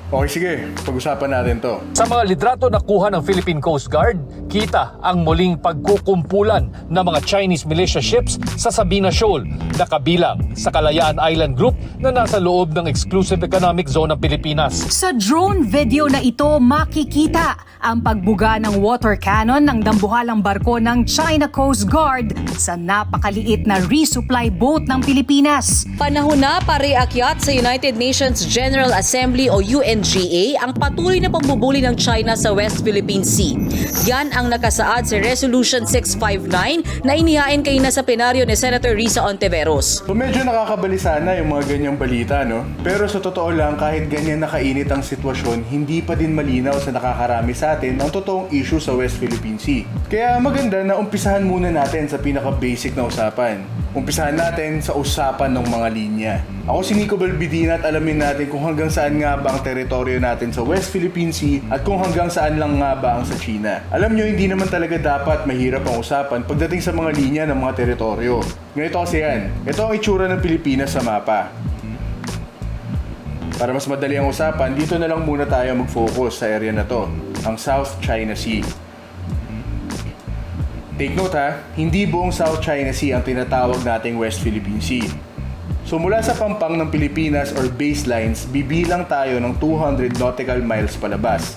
Okay, sige. Pag-usapan natin to. Sa mga litrato na kuha ng Philippine Coast Guard, kita ang muling pagkukumpulan ng mga Chinese militia ships sa Sabina Shoal na kabilang sa Kalayaan Island Group na nasa loob ng Exclusive Economic Zone ng Pilipinas. Sa drone video na ito, makikita ang pagbuga ng water cannon ng dambuhalang barko ng China Coast Guard sa napakaliit na resupply boat ng Pilipinas. Panahon na pareakyat sa United Nations General Assembly o UNGA ang patuloy na pagbubuli ng China sa West Philippine Sea. Yan ang nakasaad sa Resolution 659 na inihain kanina sa plenaryo ni Senator Risa Ontiveros. So medyo nakakabalisa na yung mga ganyang balita, no? Pero sa totoo lang, kahit ganyan nakainit ang sitwasyon, hindi pa din malinaw sa nakakarami sa atin ang totoong issue sa West Philippine Sea. Kaya maganda na umpisahan muna natin sa pinaka-basic na usapan. Umpisahan natin sa usapan ng mga linya. Ako si Nico Balbidina at alamin natin kung hanggang saan nga ba ang teritoryo natin sa West Philippine Sea at kung hanggang saan lang nga ba ang sa China. Alam nyo, hindi naman talaga dapat mahirap ang usapan pagdating sa mga linya ng mga teritoryo. Ganito kasi yan. Ito ang itsura ng Pilipinas sa mapa. Para mas madali ang usapan, dito na lang muna tayo mag-focus sa area na to, ang South China Sea. Take note ha, hindi buong South China Sea ang tinatawag nating West Philippine Sea. So mula sa pampang ng Pilipinas or baselines, bibilang tayo ng 200 nautical miles palabas.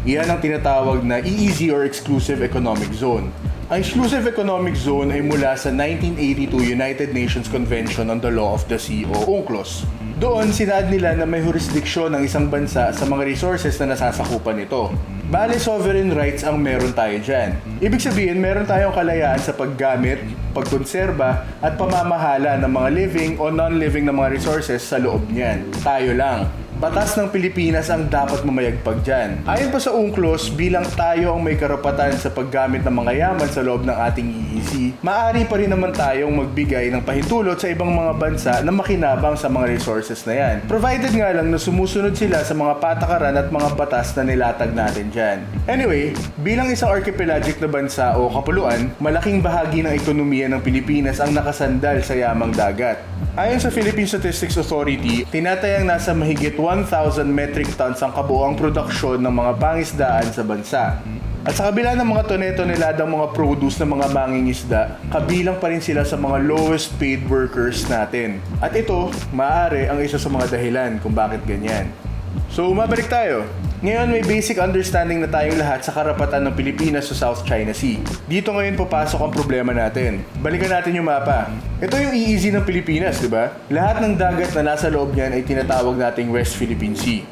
Iyan ang tinatawag na EEZ or Exclusive Economic Zone. Ang Exclusive Economic Zone ay mula sa 1982 United Nations Convention on the Law of the Sea o UNCLOS. Doon, sinaad nila na may jurisdiksyon ng isang bansa sa mga resources na nasasakupan nito. Bale, sovereign rights ang meron tayo dyan. Ibig sabihin, meron tayong kalayaan sa paggamit, pagkonserba, at pamamahala ng mga living o non-living na mga resources sa loob niyan. Tayo lang. Batas ng Pilipinas ang dapat mamayagpag dyan. Ayon pa sa UNCLOS, bilang tayo ang may karapatan sa paggamit ng mga yaman sa loob ng ating EEZ, maaari pa rin naman tayong magbigay ng pahintulot sa ibang mga bansa na makinabang sa mga resources na yan. Provided nga lang na sumusunod sila sa mga patakaran at mga batas na nilatag natin dyan. Anyway, bilang isang archipelagic na bansa o kapuluan, malaking bahagi ng ekonomiya ng Pilipinas ang nakasandal sa yamang dagat. Ayon sa Philippine Statistics Authority, tinatayang nasa mahigit 1,000 metric tons ang kabuuang produksyon ng mga pangisdaan sa bansa. At sa kabila ng mga tone-toneladang mga produce ng mga mangingisda, kabilang pa rin sila sa mga lowest paid workers natin. At ito, maaari ang isa sa mga dahilan kung bakit ganyan. So, mabalik tayo. Ngayon may basic understanding na tayong lahat sa karapatan ng Pilipinas sa South China Sea. Dito ngayon papasok ang problema natin. Balikan natin yung mapa. Ito yung EEZ ng Pilipinas, di ba? Lahat ng dagat na nasa loob niyan ay tinatawag nating West Philippine Sea.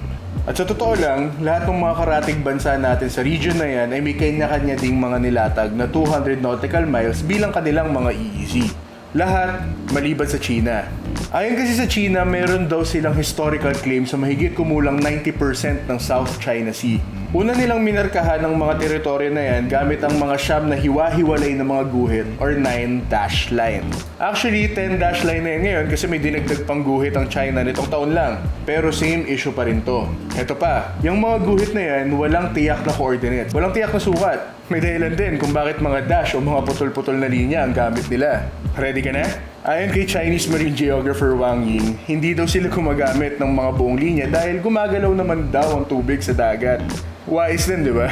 At sa totoo lang, lahat ng mga karatig bansa natin sa region na yan ay may kanya-kanya ding mga nilatag na 200 nautical miles bilang kanilang mga EEZ. Lahat maliban sa China. Ayon kasi sa China, meron daw silang historical claim sa mahigit kumulang 90% ng South China Sea. Una nilang minarkahan ng mga teritoryo na yan gamit ang mga siyam na hiwa-hiwalay na mga guhit or 9-dash line. Actually, 10-dash line na yan ngayon kasi may dinagdag pang guhit ang China nitong taon lang. Pero same issue pa rin to. Heto pa, yung mga guhit na yan, walang tiyak na coordinate. Walang tiyak na sukat. May dahilan din kung bakit mga dash o mga putol-putol na linya ang gamit nila. Ready ka na? Ayon kay Chinese marine geographer Wang Ying, hindi daw sila gumagamit ng mga buong linya dahil gumagalaw naman daw ang tubig sa dagat. Wise din, di ba?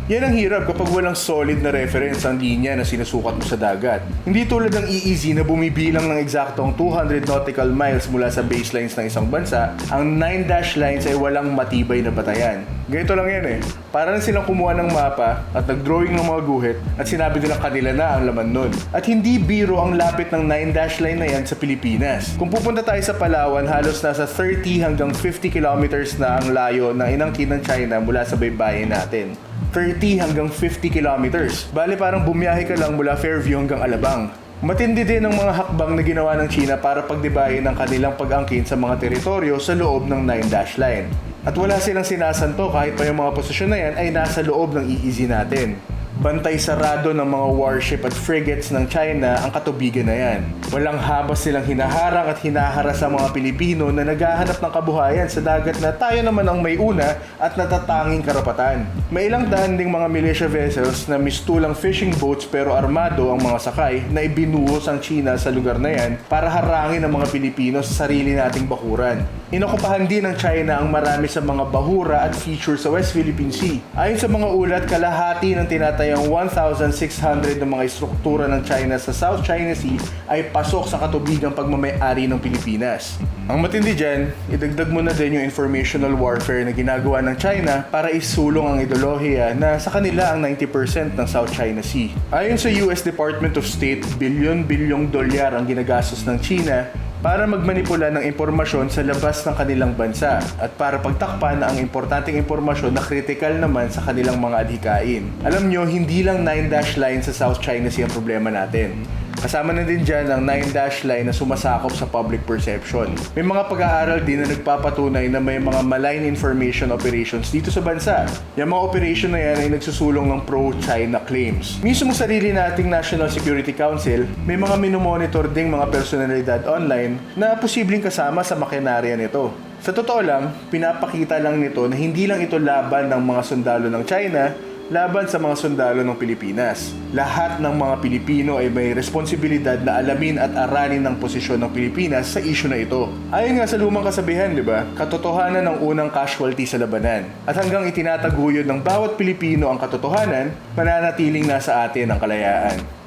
Yan ang hirap kapag walang solid na reference ang linya na sinusukat mo sa dagat. Hindi tulad ng EEZ na bumibilang ng eksaktong 200 nautical miles mula sa baselines ng isang bansa, ang 9-dash lines ay walang matibay na batayan. Ganito lang yan eh. Para na silang kumuha ng mapa at nag-drawing ng mga guhit at sinabi nilang kanila na ang laman nun. At hindi biro ang lapit ng 9-dash line na yan sa Pilipinas. Kung pupunta tayo sa Palawan, halos nasa 30 hanggang 50 kilometers na ang layo na inangkin ng China mula sa baybayin natin. 30 hanggang 50 kilometers. Bale parang bumiyahe ka lang mula Fairview hanggang Alabang. Matindi din ang mga hakbang na ginawa ng China para pagdibayin ang kanilang pag-angkin sa mga teritoryo sa loob ng 9-dash line. At wala silang sinasanto kahit pa yung mga posisyon na yan ay nasa loob ng EEZ natin. Bantay sarado ng mga warship at frigates ng China ang katubigan na yan. Walang habas silang hinaharang at hinaharas sa mga Pilipino na naghahanap ng kabuhayan sa dagat na tayo naman ang may una at natatanging karapatan. May ilang daan ding mga militia vessels na mistulang fishing boats pero armado ang mga sakay na ibinuhos ang China sa lugar na yan para harangin ang mga Pilipino sa sarili nating bakuran. Inokupahan din ng China ang marami sa mga bahura at feature sa West Philippine Sea. Ayon sa mga ulat, kalahati ng tinatayang 1,600 ng mga istruktura ng China sa South China Sea ay pasok sa katubigang pagmamay-ari ng Pilipinas. Ang matindi dyan, idagdag mo na din yung informational warfare na ginagawa ng China para isulong ang ideolohiya na sa kanila ang 90% ng South China Sea. Ayon sa US Department of State, bilyon-bilyong dolyar ang ginagastos ng China para magmanipula ng impormasyon sa labas ng kanilang bansa at para pagtakpan ang importanteng impormasyon na kritikal naman sa kanilang mga adhikain. Alam nyo, hindi lang 9-dash line sa South China Sea ang problema natin. Kasama na din dyan ang 9-dash line na sumasakop sa public perception. May mga pag-aaral din na nagpapatunay na may mga malign information operations dito sa bansa. Yung mga operation na yan ay nagsusulong ng pro-China claims. Mismo sarili nating National Security Council, may mga minomonitor ding mga personalidad online na posibleng kasama sa makinarya nito. Sa totoo lang, pinapakita lang nito na hindi lang ito laban ng mga sundalo ng China, laban sa mga sundalo ng Pilipinas. Lahat ng mga Pilipino ay may responsibilidad na alamin at aralin ng posisyon ng Pilipinas sa issue na ito. Ayon nga sa lumang kasabihan, di ba? Katotohanan ng unang casualty sa labanan. At hanggang itinataguyod ng bawat Pilipino ang katotohanan, mananatiling nasa atin ang kalayaan.